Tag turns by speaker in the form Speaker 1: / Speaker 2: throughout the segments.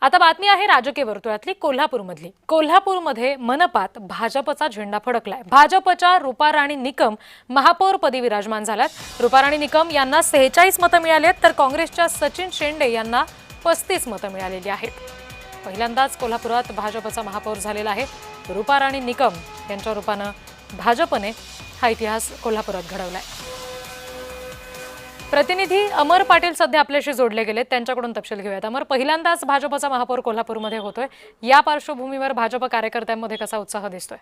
Speaker 1: आता बातमी आहे राजकीय वर्तुळातली कोल्हापूरमधली। कोल्हापूरमध्ये मनपात भाजपचा झेंडा फडकलाय। भाजपच्या रूपाराणी निकम महापौरपदी विराजमान झाल्यात। रूपाराणी निकम यांना 46 मतं मिळालीत तर काँग्रेसच्या सचिन शेंडे यांना 35 मतं मिळालेली आहेत। पहिल्यांदाच कोल्हापुरात भाजपचा महापौर झालेला आहे। रूपाराणी निकम यांच्या रूपाने भाजपने हा इतिहास कोल्हापुरात घडवलाय। प्रतिनिधी अमर पाटील सध्या आपल्याशी जोडले गेलेत, त्यांच्याकडून तपशील घेऊयात। अमर, पहिल्यांदाच भाजपचा महापौर कोल्हापूरमध्ये होतोय, या पार्श्वभूमीवर भाजप कार्यकर्त्यांमध्ये कसा उत्साह दिसतोय?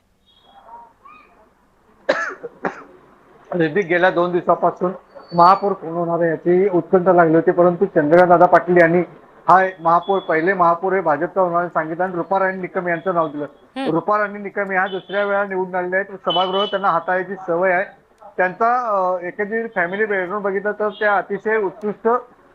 Speaker 2: गेल्या 2 दिवसापासून महापौर कोण होणार आहे याची उत्कंठा लागली होती, परंतु चंद्रकांतदादा पाटील यांनी हा पहिले महापौर हे भाजपचा होणार सांगितलं आणि रूपाराणी निकम यांचं नाव दिलं। रूपाराणी निकम ह्या दुसऱ्या वेळा निवडून आलेल्या आहेत। सभागृह त्यांना हाताळायची सवय आहे। त्यांचा एखादी फॅमिली बॅकग्राऊंड बघितलं तर त्या अतिशय उत्कृष्ट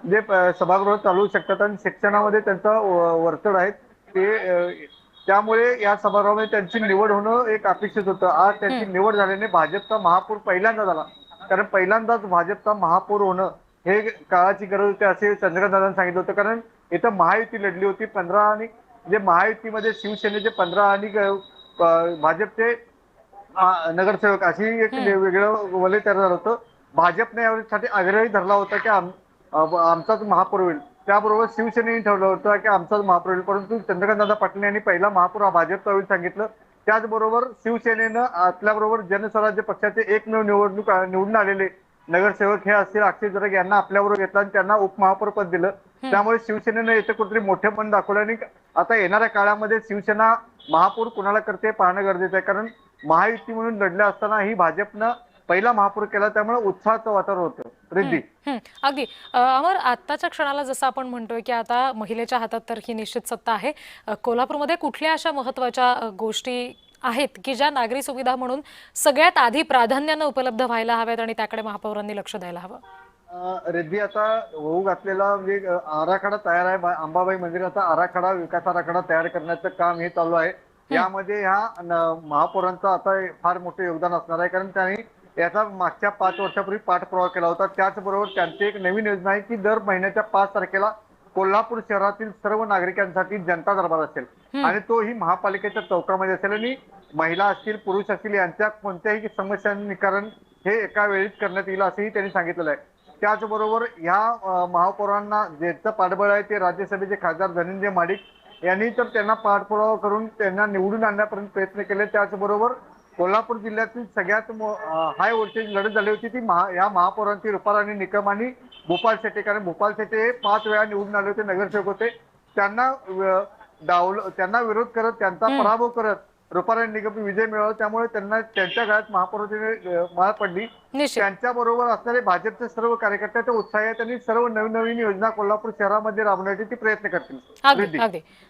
Speaker 2: जे सभागृह चालवू शकतात आणि शिक्षणामध्ये त्यांचा वर्तुळ आहे ते त्यामुळे या सभागृहामध्ये त्यांची निवड होणं एक अपेक्षित होतं। आज त्यांची निवड झाल्याने भाजपचा महापौर पहिल्यांदा झाला, कारण पहिल्यांदाच भाजपचा महापौर होणं हे काळाची गरज होती असे चंद्रकांतदादांनी सांगितलं होतं। कारण इथं महायुती लढली होती 15 आणि जे महायुतीमध्ये शिवसेनेचे 15 आणि भाजपचे नगरसेवक अशी एक वेगळं वलय तयार झालं होतं। भाजपने यासाठी आग्रही धरला होता की आमचाच महापौर होईल, त्याबरोबर शिवसेनेने ठरवलं होतं की आमचाच महापौर होईल, परंतु चंद्रकांतदादा पाटील यांनी पहिला महापौर हा भाजपचा होईल सांगितलं। त्याचबरोबर शिवसेनेनं आपल्याबरोबर जनस्वराज्य पक्षाचे एकमेव निवडून आलेले नगरसेवक हे असतील अक्षय जरग यांना आपल्याबरोबर घेतलं आणि त्यांना उपमहापौर पद दिलं। त्यामुळे शिवसेनेनं येथे कुठेतरी मोठेपण दाखवलं आणि आता येणाऱ्या काळामध्ये शिवसेना महापौर कुणाला करते पाहणं गरजेचं आहे, कारण महायुती म्हणून लढलं असताना ही भाजपनं पहिला महापौर केला, त्यामुळे उत्साहाचं वातावरण होतं। रिद्धी
Speaker 1: अगदी अमर, आताच्या क्षणाला जसं आपण म्हणतोय की आता महिलेच्या हातात तर ही निश्चित सत्ता आहे। कोल्हापूरमध्ये कुठल्या अशा महत्त्वाच्या गोष्टी आहेत की ज्या नागरी सुविधा म्हणून सगळ्यात आधी प्राधान्याने उपलब्ध व्हायला हव्यात आणि त्याकडे महापौरांनी लक्ष द्यायला हवं?
Speaker 2: रिद्धी आता होऊ घातलेला म्हणजे आराखडा तयार आहे। अंबाबाई मंदिराचा आराखडा, विकास आराखडा तयार करण्याचं काम हे चालू आहे। यामध्ये ह्या महापौरांचं आता फार मोठं योगदान असणार आहे, कारण त्यांनी याचा मागच्या 5 वर्षापूर्वी पाठपुरावा केला होता। त्याचबरोबर त्यांची एक नवीन योजना आहे की दर महिन्याच्या 5 तारखेला कोल्हापूर शहरातील सर्व नागरिकांसाठी जनता दरबार असेल आणि तो ही महापालिकेच्या चौकामध्ये असेल आणि महिला असतील पुरुष असतील यांच्या कोणत्याही समस्यांचे निवारण हे एका वेळीच करण्यात येईल असंही त्यांनी सांगितलेलं आहे। त्याचबरोबर ह्या महापौरांना ज्यांचं पाठबळ आहे ते राज्यसभेचे खासदार धनंजय माडिक यांनी तर त्यांना पाठपुरावा करून त्यांना निवडून आणण्यापर्यंत प्रयत्न केले। त्याचबरोबर कोल्हापूर जिल्ह्यातील सगळ्यात हाय व्होल्टेज लढत झाली होती ती या महापौरांची रूपाराणी निकम आणि भूपाल शेट्टे, कारण भूपाल शेट्टे 5 वेळा निवडून आले होते, नगरसेवक होते। त्यांना विरोध करत त्यांचा पराभव करत रूपाराणी निकम विजय मिळवला, त्यामुळे त्यांना त्यांच्या गळ्यात महापौराची माळ पडली। त्यांच्याबरोबर असणारे भाजपचे सर्व कार्यकर्ते उत्साही आहेत आणि सर्व नवीन योजना कोल्हापूर शहरामध्ये राबवण्याचे ते प्रयत्न करतील।